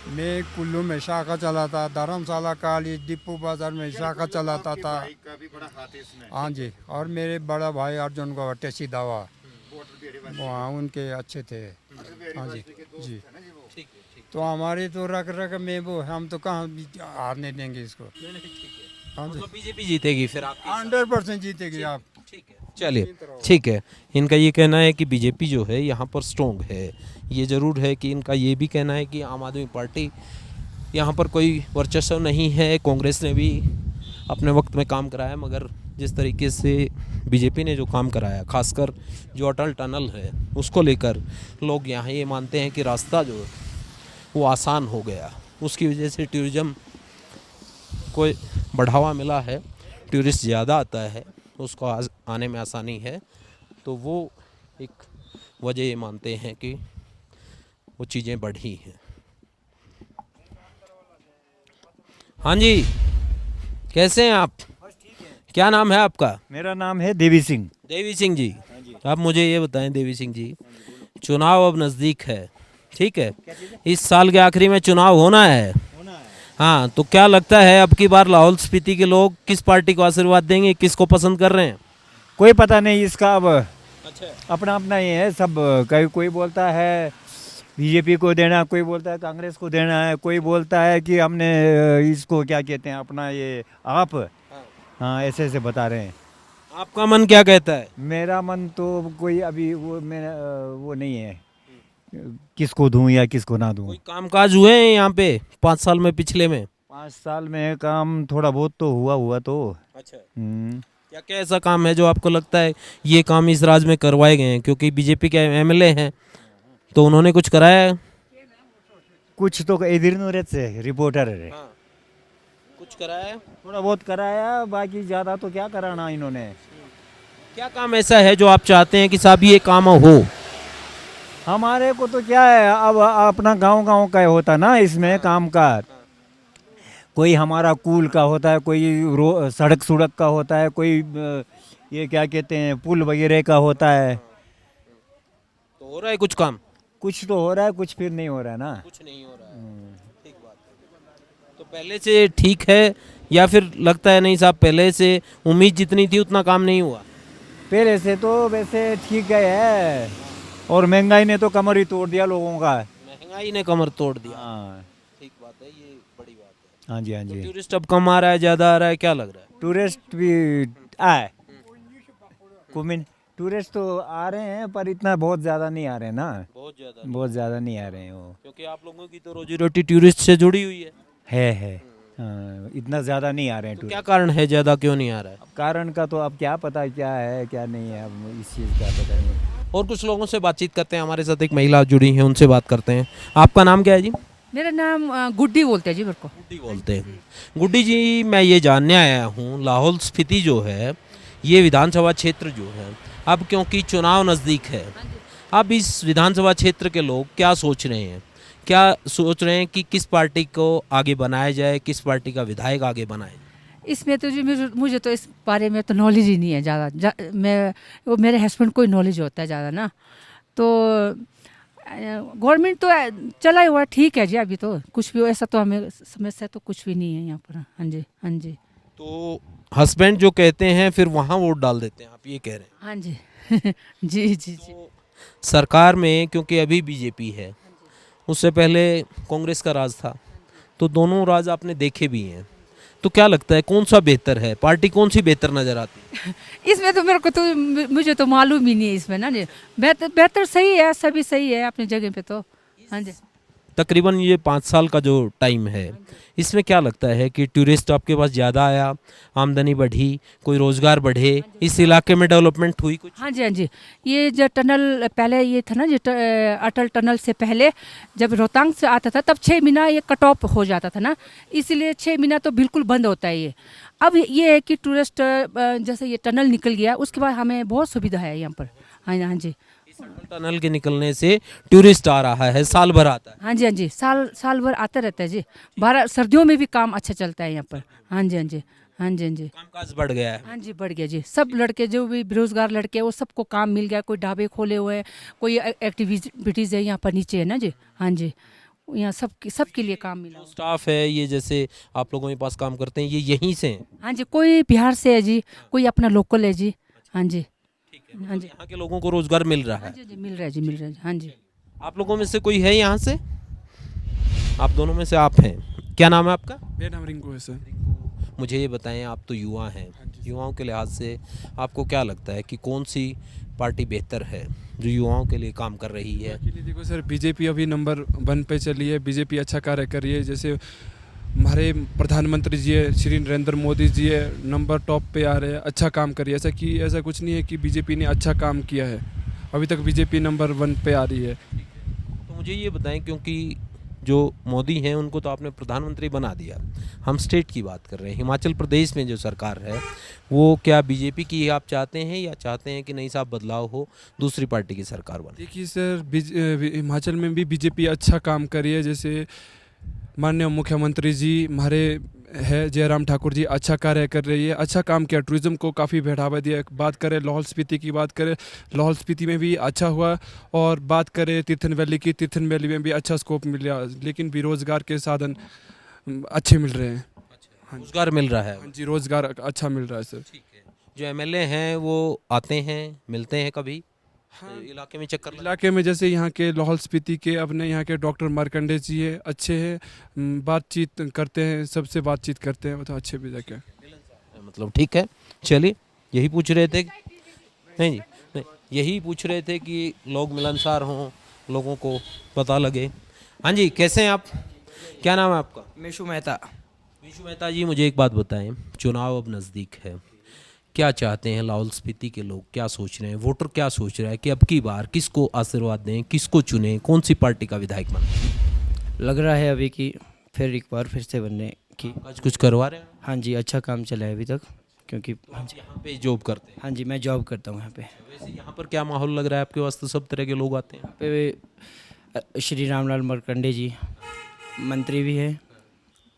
मैं कुल्लू में शाखा चलाता, धर्मशाला कॉलेज डिपो बाजार में शाखा चलाता था। हाँ जी। और मेरे बड़ा भाई अर्जुन का टेसी दावा, वहाँ उनके अच्छे थे। हाँ जी, जी। तो हमारे तो रग रग में वो, हम तो कहाँ हारने देंगे इसको। हाँ जी, बीजेपी जीतेगी फिर आप? 100% जीतेगी आप। चलिए, ठीक है। इनका ये कहना है कि बीजेपी जो है यहाँ पर स्ट्रोंग है। ये ज़रूर है कि इनका ये भी कहना है कि आम आदमी पार्टी यहाँ पर कोई वर्चस्व नहीं है। कांग्रेस ने भी अपने वक्त में काम कराया, मगर जिस तरीके से बीजेपी ने जो काम कराया, खासकर जो अटल टनल है उसको लेकर लोग यहाँ ये मानते हैं कि रास्ता जो है वो आसान हो गया। उसकी वजह से टूरिज़्म को बढ़ावा मिला है, टूरिस्ट ज़्यादा आता है, उसको आने में आसानी है। तो वो एक वजह ये मानते हैं कि वो चीज़ें बढ़ी हैं। हाँ जी, कैसे हैं आप? क्या नाम है आपका? मेरा नाम है देवी सिंह। देवी सिंह जी, आप मुझे ये बताएं देवी सिंह जी, चुनाव अब नज़दीक है, ठीक है, इस साल के आखिरी में चुनाव होना है। हाँ, तो क्या लगता है अब की बार लाहौल स्पीति के लोग किस पार्टी को आशीर्वाद देंगे, किसको पसंद कर रहे हैं? कोई पता नहीं इसका, अब अच्छा, अपना अपना ही है सब। कोई बोलता है बीजेपी को देना, कोई बोलता है कांग्रेस को देना है, कोई बोलता है कि हमने इसको क्या कहते हैं अपना ये आप। हाँ, ऐसे ऐसे बता रहे हैं। आपका मन क्या कहता है? मेरा मन तो कोई अभी वो नहीं है, किसको दूं या किसको ना दूं। कोई कामकाज हुए हैं यहाँ पे 5 साल में, पिछले में? 5 साल में काम थोड़ा बहुत तो हुआ तो। अच्छा, क्या क्या ऐसा काम है जो आपको लगता है ये काम इस राज्य में करवाए गए हैं? क्योंकि बीजेपी के एमएलए हैं, तो उन्होंने कुछ कराया है? कुछ तो इधर से रिपोर्टर है। हाँ, कुछ कराया है? थोड़ा बहुत कराया, बाकी ज़्यादा तो क्या कराना इन्होंने। क्या काम ऐसा है जो आप चाहते हैं कि साहब ये काम हो? हमारे को तो क्या है, अब अपना गांव का होता ना इसमें काम का। कोई हमारा कुल का होता है, कोई सड़क का होता है, कोई ये क्या कहते हैं पुल वगैरह का होता है। तो हो रहा है कुछ काम? कुछ तो हो रहा है, कुछ फिर नहीं हो रहा है ना। कुछ नहीं हो रहा है, ठीक बात है। तो पहले से ठीक है या फिर लगता है नहीं साहब पहले से उम्मीद जितनी थी उतना काम नहीं हुआ? पहले से तो वैसे ठीक गए है, और महंगाई ने तो कमर ही तोड़ दिया लोगों का। महंगाई ने कमर तोड़ दिया। हाँ, ठीक बात है, ये बड़ी बात है। हाँ जी, हाँ जी। टूरिस्ट अब कम आ रहा है, ज़्यादा आ रहा है, क्या लग रहा है? टूरिस्ट भी आए, टूरिस्ट तो आ रहे हैं पर इतना बहुत ज़्यादा नहीं आ रहे हैं ना, बहुत ज़्यादा नहीं आ रहे हैं वो। क्योंकि आप लोगों की तो रोजी रोटी टूरिस्ट से जुड़ी हुई है। हाँ, इतना ज़्यादा नहीं आ रहे हैं तो क्या टूरिस्ट। कारण है, ज़्यादा क्यों नहीं आ रहा है? कारण का तो अब क्या पता क्या है क्या नहीं है, अब इस चीज़ का पता नहीं। और कुछ लोगों से बातचीत करते हैं, हमारे साथ एक महिला जुड़ी हैं, उनसे बात करते हैं। आपका नाम क्या है जी? मेरा नाम गुड्डी बोलते हैं जी मेरे को। गुड्डी बोलते हैं। गुड्डी जी, मैं ये जानने आया हूँ, लाहौल स्पीति जो है, ये विधानसभा क्षेत्र जो है, अब क्योंकि चुनाव नज़दीक है, अब इस विधानसभा क्षेत्र के लोग क्या सोच रहे हैं? क्या सोच रहे हैं कि किस पार्टी को आगे बनाया जाए, किस पार्टी का विधायक आगे बनाए? इसमें तो जी मुझे तो इस बारे में तो नॉलेज ही नहीं है ज़्यादा। मैं वो मेरे हस्बैंड को ही नॉलेज होता है ज़्यादा ना। तो गवर्नमेंट तो चला हुआ ठीक है जी, अभी तो कुछ भी ऐसा तो हमें समस्या तो कुछ भी नहीं है यहाँ पर। हाँ जी, हाँ जी। तो हस्बैंड जो कहते हैं फिर वहाँ वोट डाल देते हैं, आप ये कह रहे हैं? हाँ जी जी जी जी। तो सरकार में क्योंकि अभी बीजेपी है, उससे पहले कांग्रेस का राज था, तो दोनों राज आपने देखे भी हैं, तो क्या लगता है कौन सा बेहतर है, पार्टी कौन सी बेहतर नज़र आती है? इसमें तो मेरे को तो मुझे तो मालूम ही नहीं है इसमें ना जी। बेहतर सही है, सभी सही है अपनी जगह पे तो। हाँ जी। तकरीबन ये 5 साल का जो टाइम है, इसमें क्या लगता है कि टूरिस्ट आपके पास ज़्यादा आया, आमदनी बढ़ी, कोई रोज़गार बढ़े, इस इलाके में डेवलपमेंट हुई कुछ? हाँ जी, हाँ जी। ये जो टनल पहले ये था ना, जो अटल टनल से पहले जब रोहतांग से आता था तब 6 महीना ये कट ऑफ हो जाता था ना, इसलिए 6 महीना तो बिल्कुल बंद होता है ये। अब ये है कि टूरिस्ट जैसे ये टनल निकल गया उसके बाद हमें बहुत सुविधा है यहाँ पर। हाँ हाँ जी। टनल के निकलने से टूरिस्ट आ रहा है, साल भर आता है। हाँ जी, हाँ जी। साल भर आता रहता है जी। 12 सर्दियों में भी काम अच्छा चलता है यहाँ पर। हाँ जी, हाँ जी। हाँ जी, हाँ जी। कामकाज बढ़ गया है। हाँ जी, बढ़ गया जी। सब लड़के जो भी बेरोजगार लड़के हैं वो सबको काम मिल गया। कोई ढाबे खोले हुए हैं, कोई एक्टिविटीज़ है यहाँ पर नीचे है ना जी। हाँ जी, यहाँ सबके लिए काम मिला। स्टाफ है ये, जैसे आप लोगों के पास काम करते हैं, ये यहीं से हैं? हाँ जी, कोई बिहार से है जी, कोई अपना लोकल है जी। हाँ जी, हाँ जी। यहाँ के लोगों को रोजगार मिल रहा हाँ है। जी, जी मिल रहा है जी, मिल रहा है जी। हाँ जी। आप लोगों में से कोई है यहाँ से? आप दोनों में से आप हैं। क्या नाम है आपका? मेरा नाम रिंकू है सर। मुझे ये बताएं, आप तो युवा हैं, युवाओं के लिहाज से आपको क्या लगता है कि कौन सी पार्टी बेहतर है जो युवाओं के लिए काम कर रही है? एक्चुअली देखो सर, बीजेपी अभी नंबर 1 पे चली है। बीजेपी अच्छा कार्य कर रही है। जैसे हमारे प्रधानमंत्री जी है, श्री नरेंद्र मोदी जी है, नंबर टॉप पे आ रहे हैं, अच्छा काम कर रही है। ऐसा कुछ नहीं है कि बीजेपी ने अच्छा काम किया है, अभी तक बीजेपी नंबर 1 पे आ रही है। तो मुझे ये बताएं, क्योंकि जो मोदी हैं उनको तो आपने प्रधानमंत्री बना दिया, हम स्टेट की बात कर रहे हैं, हिमाचल प्रदेश में जो सरकार है वो क्या बीजेपी की आप चाहते हैं या चाहते हैं कि नहीं साहब बदलाव हो, दूसरी पार्टी की सरकार बने? देखिए सर, हिमाचल में भी बीजेपी अच्छा काम कर रही है। जैसे माननीय मुख्यमंत्री जी हमारे है जयराम ठाकुर जी, अच्छा कार्य कर रही है, अच्छा काम किया, टूरिज्म को काफ़ी बढ़ावा दिया। बात करें लाहौल स्पीति की, बात करें लाहौल स्पीति में भी अच्छा हुआ, और बात करें तीर्थन वैली की, तीर्थन वैली में भी अच्छा स्कोप मिला, लेकिन बेरोजगार के साधन अच्छे मिल रहे हैं। रोजगार मिल रहा है? हाँ जी, रोजगार अच्छा मिल रहा है सर। जो एमएलए हैं वो आते हैं, मिलते हैं कभी? हाँ, इलाके में चक्कर इलाके में जैसे यहाँ के लाहौल स्पीति के अपने यहाँ के डॉक्टर मार्कंडे जी है, अच्छे हैं, बातचीत करते हैं, सबसे बातचीत करते हैं, वो तो अच्छे भी जाके मतलब ठीक है। चलिए, यही पूछ रहे थे। नहीं जी, नहीं, यही पूछ रहे थे कि लोग मिलनसार हों, लोगों को पता लगे। हाँ जी, कैसे हैं आप? क्या नाम है आपका? मिशु मेहता। मिशु मेहता जी, मुझे एक बात बताएं, चुनाव अब नज़दीक है, क्या चाहते हैं लाहौल स्पीति के लोग, क्या सोच रहे हैं, वोटर क्या सोच रहा है कि अब की बार किसको आशीर्वाद दें, किसको चुनें, कौन सी पार्टी का विधायक बने? लग रहा है अभी कि फिर एक बार फिर से बनने की। आज कुछ करवा रहे हैं? हाँ जी, अच्छा काम चला है अभी तक, क्योंकि हाँ जी, यहाँ पे जॉब करते हैं? हाँ जी, मैं जॉब करता हूँ यहाँ पे। वैसे यहाँ पर क्या माहौल लग रहा है आपके वास्ते? सब तरह के लोग आते हैं पे श्री रामलाल मार्कंडे जी मंत्री भी है।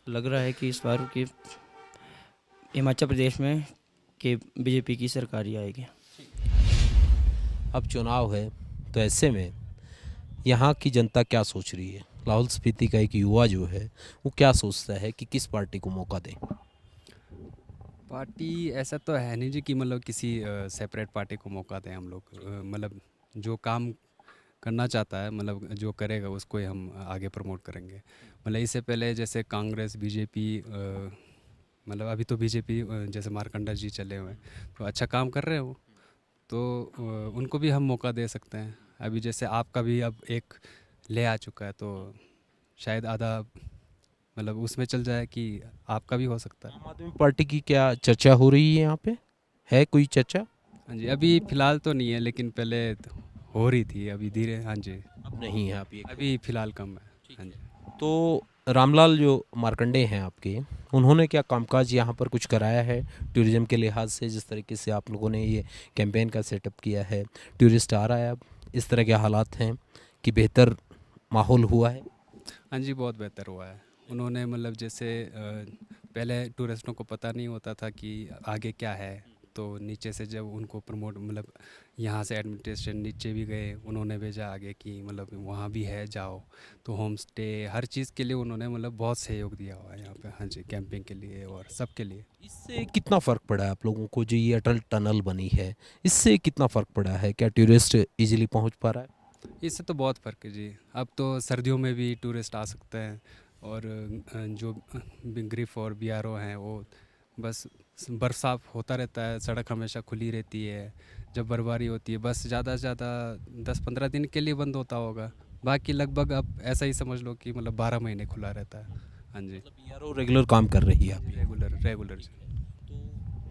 लग रहा है कि इस बार की हिमाचल प्रदेश में कि बीजेपी की सरकार ही आएगी। अब चुनाव है, तो ऐसे में यहाँ की जनता क्या सोच रही है? लाहौल स्पीति का एक युवा जो है वो क्या सोचता है कि किस पार्टी को मौका दें? पार्टी ऐसा तो है नहीं जी कि मतलब किसी सेपरेट पार्टी को मौका दें हम लोग। मतलब जो काम करना चाहता है, मतलब जो करेगा उसको ही हम आगे प्रमोट करेंगे। मतलब इससे पहले जैसे कांग्रेस, बीजेपी, मतलब अभी तो बीजेपी जैसे मार्कंडा जी चले हुए हैं तो अच्छा काम कर रहे हैं वो, तो उनको भी हम मौका दे सकते हैं। अभी जैसे आपका भी अब एक ले आ चुका है, तो शायद आधा मतलब उसमें चल जाए कि आपका भी हो सकता है। आम आदमी पार्टी की क्या चर्चा हो रही है यहाँ पे? है कोई चर्चा? हाँ जी, अभी फ़िलहाल तो नहीं है, लेकिन पहले तो हो रही थी, अभी धीरे। हाँ जी, अब नहीं है आप ये? अभी फ़िलहाल कम है। हाँ जी। तो रामलाल जो मार्कंडे हैं आपके, उन्होंने क्या कामकाज यहाँ पर कुछ कराया है टूरिज्म के लिहाज से? जिस तरीके से आप लोगों ने ये कैंपेन का सेटअप किया है, टूरिस्ट आ रहा है, अब इस तरह के हालात हैं कि बेहतर माहौल हुआ है? हाँ जी, बहुत बेहतर हुआ है। उन्होंने मतलब जैसे पहले टूरिस्टों को पता नहीं होता था कि आगे क्या है, तो नीचे से जब उनको प्रमोट मतलब यहाँ से एडमिनिस्ट्रेशन नीचे भी गए, उन्होंने भेजा आगे कि मतलब वहाँ भी है, जाओ। तो होम स्टे हर चीज़ के लिए उन्होंने मतलब बहुत सहयोग दिया हुआ है यहाँ पे। हाँ जी, कैंपिंग के लिए और सब के लिए। इससे कितना फ़र्क पड़ा है आप लोगों को जो ये अटल टनल बनी है, इससे कितना फ़र्क पड़ा है? क्या टूरिस्ट इजीली पहुंच पा रहा है? इससे तो बहुत फ़र्क है जी। अब तो सर्दियों में भी टूरिस्ट आ सकते हैं, और जो ग्रिफ और BRO हैं वो बस बरसात होता रहता है, सड़क हमेशा खुली रहती है। जब बर्फबारी होती है बस ज़्यादा से ज़्यादा 10-15 दिन के लिए बंद होता होगा, बाकी लगभग आप ऐसा ही समझ लो कि मतलब 12 महीने खुला रहता है। हाँ जी, BRO रेगुलर काम कर रही है आप? रेगुलर जी।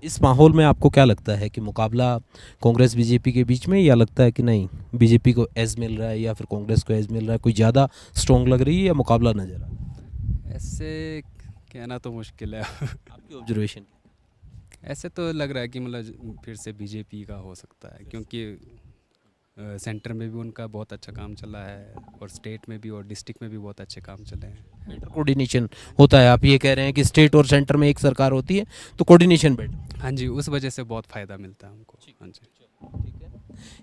इस माहौल में आपको क्या लगता है कि मुकाबला कांग्रेस बीजेपी के बीच में, या लगता है कि नहीं बीजेपी को एज मिल रहा है या फिर कांग्रेस को एज मिल रहा है? कोई ज़्यादा स्ट्रॉन्ग लग रही है या मुकाबला नज़र आ रहा है? ऐसे कहना तो मुश्किल है। आपकी ऑब्जर्वेशन? ऐसे तो लग रहा है कि मतलब फिर से बीजेपी का हो सकता है, क्योंकि सेंटर में भी उनका बहुत अच्छा काम चला है, और स्टेट में भी और डिस्ट्रिक्ट में भी बहुत अच्छे काम चले हैं। बेटर कोऑर्डिनेशन होता है, आप ये कह रहे हैं कि स्टेट और सेंटर में एक सरकार होती है तो कोऑर्डिनेशन बेटर? हाँ जी, उस वजह से बहुत फ़ायदा मिलता है हमको। हाँ जी, ठीक है।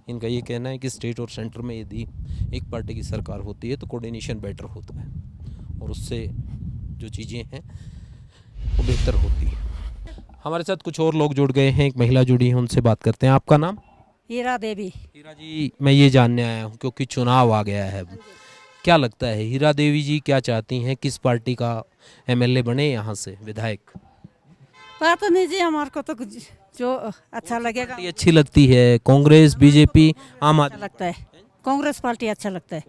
इनका ये कहना है कि स्टेट और सेंटर में यदि एक पार्टी की सरकार होती है तो कोऑर्डिनेशन बेटर होता है, और उससे जो चीज़ें हैं वो बेहतर होती हैं। हमारे साथ कुछ और लोग जुड़ गए हैं, एक महिला जुड़ी है, उनसे बात करते हैं। आपका नाम? हीरा देवी। हीरा जी, मैं ये जानने आया हूँ क्योंकि चुनाव आ गया है, क्या लगता है हीरा देवी जी क्या चाहती हैं? किस पार्टी का MLA बने यहाँ से विधायक? पता नहीं जी, हमारे को तो कुछ जो अच्छा लगेगा। पार्टी अच्छी लगती है? कांग्रेस, बीजेपी, आम आदमी? लगता है कांग्रेस पार्टी अच्छा लगता है।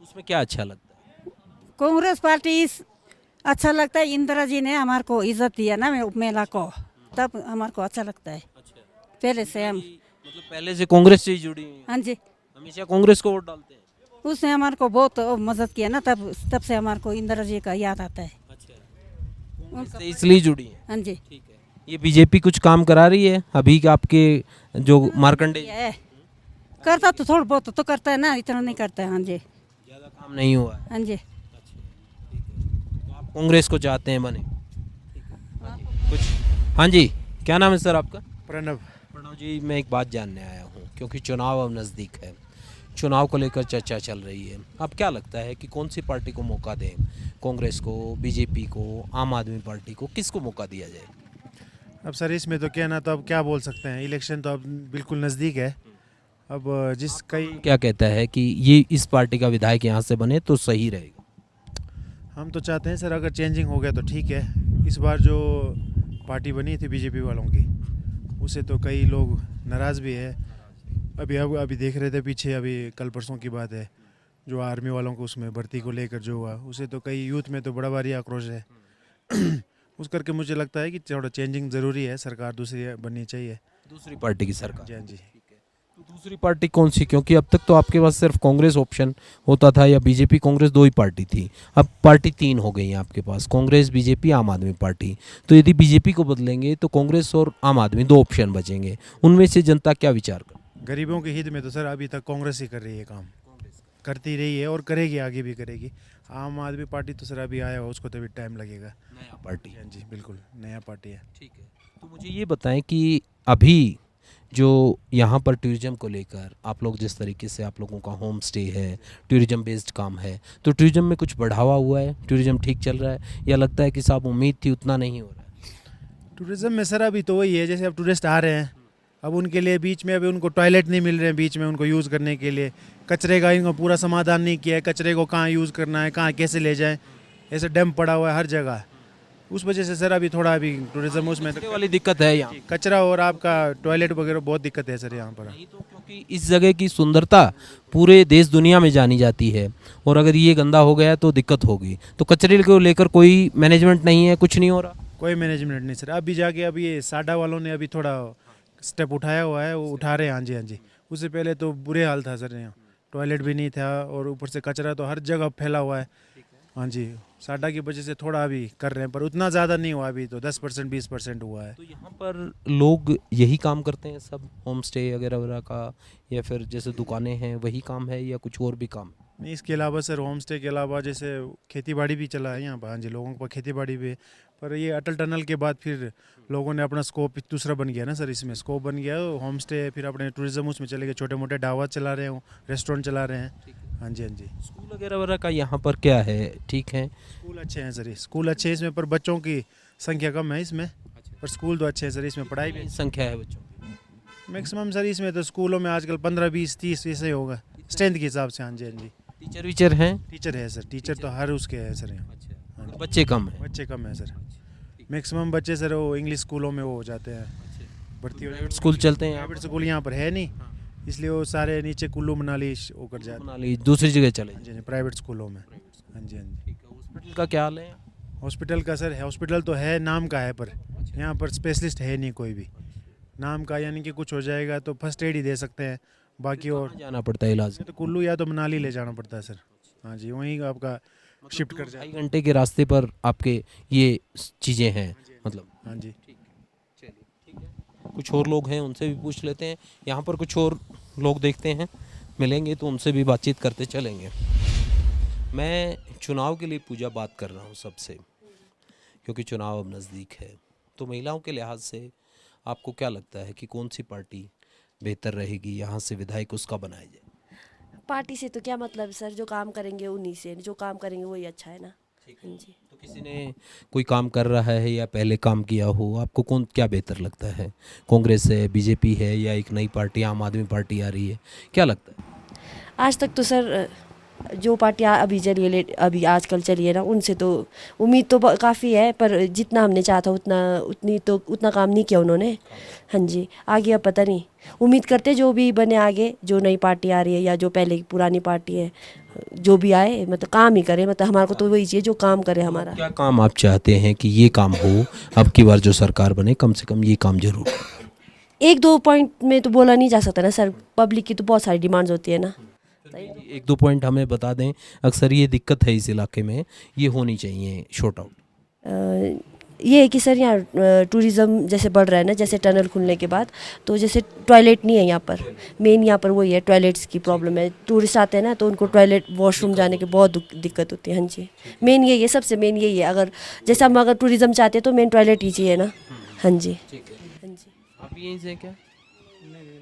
उसमें क्या अच्छा लगता है? कांग्रेस पार्टी अच्छा लगता है, इंदिरा जी ने हमारे को इज्जत दिया ना मेला को, तब हमारे को अच्छा लगता है। पहले से हम मतलब पहले से कांग्रेस से ही जुड़ी हुई हैं? हाँ जी, हमेशा कांग्रेस को वोट डालते हैं? उसने हमारे को बहुत मदद किया ना, तब से हमारे को इंदिरा जी का याद आता है। कांग्रेस से इसलिए जुड़ी हैं? हाँ जी। ठीक है। ये बीजेपी कुछ काम करा रही है अभी के आपके जो मार्कंडे? करता तो थोड़ा बहुत तो करता है ना, इतना नहीं करता है। हाँ जी, ज़्यादा काम नहीं हुआ है? हाँ जी। तो आप कांग्रेस को चाहते हैं बने? कुछ? हाँ जी, क्या नाम है सर आपका? प्रणव। प्रणव जी, मैं एक बात जानने आया हूँ क्योंकि चुनाव अब नज़दीक है, चुनाव को लेकर चर्चा चल रही है। अब क्या लगता है कि कौन सी पार्टी को मौका दें? कांग्रेस को, बीजेपी को, आम आदमी पार्टी को, किसको मौका दिया जाए? अब सर इसमें तो कहना तो अब क्या बोल सकते हैं, इलेक्शन तो अब बिल्कुल नज़दीक है। अब जिस कई क्या कहता है कि ये इस पार्टी का विधायक यहाँ से बने तो सही रहेगा? हम तो चाहते हैं सर अगर चेंजिंग हो गया तो ठीक है। इस बार जो पार्टी बनी थी बीजेपी वालों की, उससे तो कई लोग नाराज़ भी है। अभी देख रहे थे पीछे, अभी कल परसों की बात है, जो आर्मी वालों को उसमें भर्ती को लेकर जो हुआ, उससे तो कई यूथ में तो बड़ा भारी आक्रोश है। उस करके मुझे लगता है कि थोड़ा चेंजिंग ज़रूरी है, सरकार दूसरी बननी चाहिए। दूसरी पार्टी की सरकार? जी हाँ जी। तो दूसरी पार्टी कौन सी? क्योंकि अब तक तो आपके पास सिर्फ कांग्रेस ऑप्शन होता था, या बीजेपी कांग्रेस दो ही पार्टी थी, अब पार्टी तीन हो गई हैं आपके पास, कांग्रेस, बीजेपी, आम आदमी पार्टी। तो यदि बीजेपी को बदलेंगे तो कांग्रेस और आम आदमी दो ऑप्शन बचेंगे, उनमें से जनता क्या विचार कर? गरीबों के हित में तो सर अभी तक कांग्रेस ही कर रही है काम, करती रही है और करेगी, आगे भी करेगी। आम आदमी पार्टी तो सर अभी आया हुआ, उसको तो अभी टाइम लगेगा। नया पार्टी? हाँ जी, बिल्कुल नया पार्टी है। ठीक है। तो मुझे ये बताएं कि अभी जो यहाँ पर टूरिज्म को लेकर आप लोग जिस तरीके से आप लोगों का होम स्टे है, टूरिज्म बेस्ड काम है, तो टूरिज्म में कुछ बढ़ावा हुआ है? टूरिज्म ठीक चल रहा है, या लगता है कि साहब उम्मीद थी उतना नहीं हो रहा है? टूरिज्म में सर अभी तो वही है, जैसे अब टूरिस्ट आ रहे हैं, अब उनके लिए बीच में अभी उनको टॉयलेट नहीं मिल रहे हैं बीच में उनको यूज़ करने के लिए, कचरे का इनको पूरा समाधान नहीं किया है, कचरे को कहाँ यूज़ करना है, कहाँ कैसे ले जाएं, ऐसे डैम पड़ा हुआ है हर जगह। उस वजह से सर अभी थोड़ा अभी टूरिज्म उसमें कचरे वाली दिक्कत है यहाँ कचरा और आपका टॉयलेट वगैरह बहुत दिक्कत है सर यहाँ पर। नहीं तो क्योंकि इस जगह की सुंदरता पूरे देश दुनिया में जानी जाती है और अगर ये गंदा हो गया तो दिक्कत होगी। तो कचरे को लेकर कोई मैनेजमेंट नहीं है, कुछ नहीं हो रहा। कोई मैनेजमेंट नहीं सर। अभी जाके अभी ये साडा वालों ने अभी थोड़ा स्टेप उठाया हुआ है, वो उठा रहे हैं। हाँ जी, हाँ जी। उससे पहले तो बुरे हाल था सर, यहाँ टॉयलेट भी नहीं था और ऊपर से कचरा तो हर जगह फैला हुआ है। हाँ जी, साडा की वजह से थोड़ा अभी कर रहे हैं पर उतना ज़्यादा नहीं हुआ, अभी तो 10% 20% हुआ है। तो यहाँ पर लोग यही काम करते हैं सब, होम स्टे वगैरह वगैरह का, या फिर जैसे दुकानें हैं वही काम है या कुछ और भी काम? नहीं, इसके अलावा सर होम स्टे के अलावा जैसे खेती बाड़ी भी चला है यहाँ पर। हाँ जी, लोगों को खेती बाड़ी भी है। पर ये अटल टनल के बाद फिर लोगों ने अपना स्कोप दूसरा बन गया ना सर, इसमें स्कोप बन गया होम स्टे, फिर अपने टूरिज्म उसमें चले गए, छोटे मोटे ढाबा चला रहे हो, रेस्टोरेंट चला रहे हैं। हाँ जी, हाँ जी। स्कूल वगैरह वगैरह का यहाँ पर क्या है, ठीक है? स्कूल अच्छे हैं सर, स्कूल अच्छे हैं इसमें, पर बच्चों की संख्या कम है इसमें। पर स्कूल तो अच्छे हैं सर, इसमें पढ़ाई भी संख्या है बच्चों की मैक्सिमम सर। इसमें तो स्कूलों में आजकल 15 20 30 ऐसे ही होगा स्ट्रेंथ के हिसाब से। हाँ जी, हाँ जी। टीचर वीचर हैं? टीचर है सर, टीचर तो हर उसके है सर यहाँ। हाँ जी। बच्चे कम हैं? बच्चे कम है सर, मैक्सिमम बच्चे सर वो इंग्लिश स्कूलों में वो हो जाते हैं भर्ती। प्राइवेट स्कूल चलते हैं? प्राइवेट स्कूल यहाँ पर है नहीं, इसलिए वो सारे नीचे कुल्लू मनाली वो कर जाते हैं, मनाली दूसरी जगह चले। हाँ जी, प्राइवेट स्कूलों में। हाँ जी, हाँ जी। हॉस्पिटल का क्या हाल है? हॉस्पिटल का सर, हॉस्पिटल तो है, नाम का है, पर यहाँ पर स्पेशलिस्ट है नहीं कोई भी नाम का, यानी कि कुछ हो जाएगा तो फर्स्ट एड ही दे सकते हैं, बाकी और जाना पड़ता है इलाज? तो कुल्लू या तो मनाली ले जाना पड़ता है सर। हाँ जी, वहीं आपका शिफ्ट कर जाए। 2.5 घंटे के रास्ते पर आपके ये चीज़ें हैं मतलब? हाँ जी। चलिए ठीक है, कुछ और लोग हैं उनसे भी पूछ लेते हैं। यहाँ पर कुछ और लोग देखते हैं, मिलेंगे तो उनसे भी बातचीत करते चलेंगे। मैं चुनाव के लिए पूजा बात कर रहा हूँ सबसे, क्योंकि चुनाव अब नज़दीक है। तो महिलाओं के लिहाज से आपको क्या लगता है कि कौन सी पार्टी बेहतर रहेगी, यहाँ से विधायक उसका बनाया जाए? पार्टी से तो क्या मतलब सर, जो काम करेंगे उन्हीं से, जो काम करेंगे वही अच्छा है ना। हाँ जी। तो किसी ने कोई काम कर रहा है या पहले काम किया हो, आपको कौन क्या बेहतर लगता है? कांग्रेस है, बीजेपी है, या एक नई पार्टी आम आदमी पार्टी आ रही है, क्या लगता है? आज तक तो सर जो पार्टियाँ अभी चली है, अभी आजकल चली है ना, उनसे तो उम्मीद तो काफ़ी है, पर जितना हमने चाहा था उतना काम नहीं किया उन्होंने। हाँ जी, आगे अब पता नहीं, उम्मीद करते जो भी बने आगे, जो नई पार्टी आ रही है या जो पहले की पुरानी पार्टी है, जो भी आए मतलब काम ही करे, मतलब हमारे को तो वही चाहिए जो काम करे हमारा। क्या काम आप चाहते हैं कि ये काम हो, अब की बार जो सरकार बने कम से कम ये काम जरूर हो? 1-2 पॉइंट में तो बोला नहीं जा सकता ना सर, पब्लिक की तो बहुत सारी डिमांड्स होती है ना। 1-2 पॉइंट हमें बता दें, अक्सर ये दिक्कत है इस इलाके में, ये होनी चाहिए शॉर्ट आउट। ये है कि सर यहाँ टूरिज़्म जैसे बढ़ रहा है ना, जैसे टनल खुलने के बाद, तो जैसे टॉयलेट नहीं है यहाँ पर, मेन यहाँ पर वही है, टॉयलेट्स की प्रॉब्लम है। टूरिस्ट आते हैं ना तो उनको टॉयलेट वॉशरूम जाने की बहुत दिक्कत होती है। हाँ जी, मेन यही है, सबसे मेन यही है। अगर जैसे हम अगर टूरिज़्म चाहते हैं तो मेन टॉयलेट ही चाहिए ना। हाँ जी। हाँ जी। आप यहीं से क्या?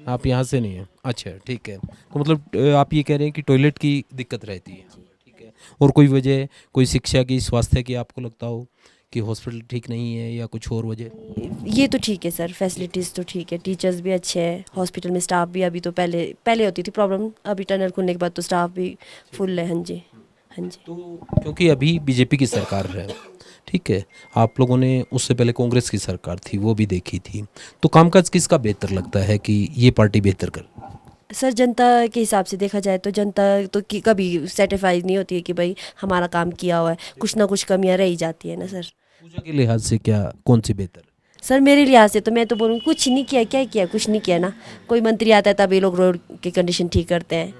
आप यहाँ से नहीं हैं? अच्छा ठीक है, तो मतलब आप ये कह रहे हैं कि टॉयलेट की दिक्कत रहती है, ठीक है। और कोई वजह, कोई शिक्षा की, स्वास्थ्य की आपको लगता हो कि हॉस्पिटल ठीक नहीं है या कुछ और वजह? ये तो ठीक है सर, फैसिलिटीज़ तो ठीक है, टीचर्स भी अच्छे हैं, हॉस्पिटल में स्टाफ भी, अभी तो पहले होती थी प्रॉब्लम, अभी टनल खुलने के बाद तो स्टाफ भी फुल है। हाँ जी, हाँ जी। तो क्योंकि अभी बीजेपी की सरकार है, ठीक है, आप लोगों ने उससे पहले कांग्रेस की सरकार थी, वो भी देखी थी, तो कामकाज किसका बेहतर लगता है कि ये पार्टी बेहतर कर? सर जनता के हिसाब से देखा जाए तो जनता तो कभी सेटिस्फाइड नहीं होती है कि भाई हमारा काम किया हुआ है, कुछ ना कुछ कमियां रह ही जाती है ना सर। पूजा के लिहाज से क्या, कौन सी बेहतर? सर मेरे लिहाज से तो मैं तो बोलूँ कुछ नहीं किया, क्या किया, कुछ नहीं किया ना। कोई मंत्री आता है तब ये लोग रोड की कंडीशन ठीक करते हैं।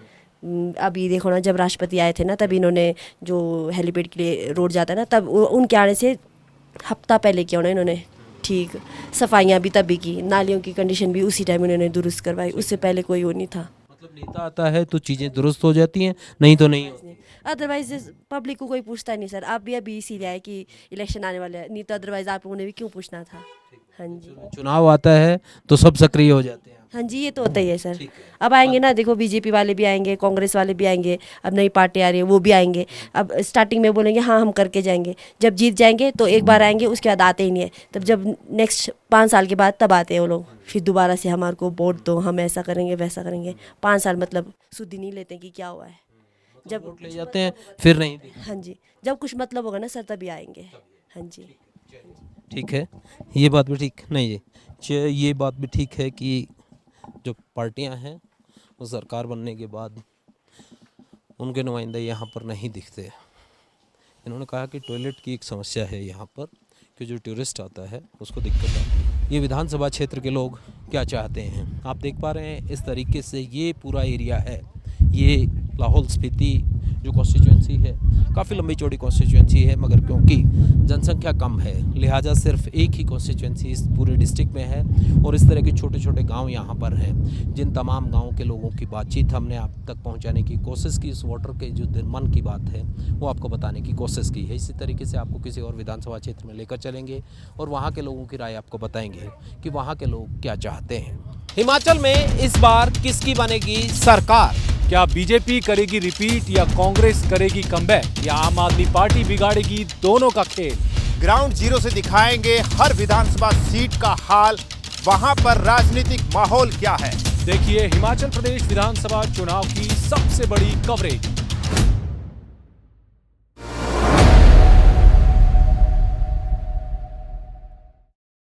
अभी देखो ना, जब राष्ट्रपति आए थे ना, तब इन्होंने जो हेलीपैड के लिए रोड जाता है ना, तब उनके आने से हफ्ता पहले किया ना इन्होंने ठीक, सफाइयाँ भी तभी की, नालियों की कंडीशन भी उसी टाइम इन्होंने दुरुस्त करवाई, उससे पहले कोई वो नहीं था। मतलब नेता आता है तो चीज़ें दुरुस्त हो जाती हैं, नहीं तो नहीं होती। अदरवाइज पब्लिक को कोई पूछता नहीं सर। आप भी अभी इसीलिए आए कि इलेक्शन आने वाले हैं, नहीं तो अदरवाइज आप लोगों ने भी क्यों पूछना था। हाँ जी, चुनाव आता है तो सब सक्रिय हो जाते हैं। हाँ जी, ये तो होता ही है सर। अब आएंगे ना, देखो बीजेपी वाले भी आएंगे, कांग्रेस वाले भी आएंगे, अब नई पार्टी आ रही है वो भी आएंगे। अब स्टार्टिंग में बोलेंगे हाँ हम करके जाएंगे, जब जीत जाएंगे तो एक बार आएंगे, उसके बाद आते ही नहीं है। तब जब नेक्स्ट 5 साल के बाद तब आते हैं वो लोग, फिर दोबारा से हमारे को वोट दो, हम ऐसा करेंगे वैसा करेंगे। 5 साल मतलब सुध ही नहीं लेते कि क्या हुआ है। जब वोट ले जाते हैं फिर नहीं। हाँ जी, जब कुछ मतलब होगा ना सर तभी आएंगे। हाँ जी। ठीक है, ये बात भी ठीक नहीं है। ये बात भी ठीक है कि जो पार्टियां हैं वो सरकार बनने के बाद उनके नुमाइंदे यहाँ पर नहीं दिखते। इन्होंने कहा कि टॉयलेट की एक समस्या है यहाँ पर, कि जो टूरिस्ट आता है उसको दिक्कत आती है। ये विधानसभा क्षेत्र के लोग क्या चाहते हैं आप देख पा रहे हैं। इस तरीके से ये पूरा एरिया है, ये लाहौल स्पीति जो कॉन्स्टिट्यूंसी है, काफ़ी लंबी चौड़ी कॉन्स्टिट्यूंसी है, मगर क्योंकि जनसंख्या कम है लिहाजा सिर्फ एक ही कॉन्स्टिट्यूंसी इस पूरे डिस्ट्रिक्ट में है और इस तरह के छोटे छोटे गांव यहाँ पर हैं। जिन तमाम गांवों के लोगों की बातचीत हमने आप तक पहुँचाने की कोशिश की, इस वाटर के जो मन की बात है वो आपको बताने की कोशिश की है। इसी तरीके से आपको किसी और विधानसभा क्षेत्र में लेकर चलेंगे और वहाँ के लोगों की राय आपको बताएंगे कि वहाँ के लोग क्या चाहते हैं। हिमाचल में इस बार किसकी बनेगी सरकार? क्या बीजेपी करेगी रिपीट या कांग्रेस करेगी कमबैक या आम आदमी पार्टी बिगाड़ेगी दोनों का खेल? ग्राउंड जीरो से दिखाएंगे हर विधानसभा सीट का हाल, वहां पर राजनीतिक माहौल क्या है। देखिए हिमाचल प्रदेश विधानसभा चुनाव की सबसे बड़ी कवरेज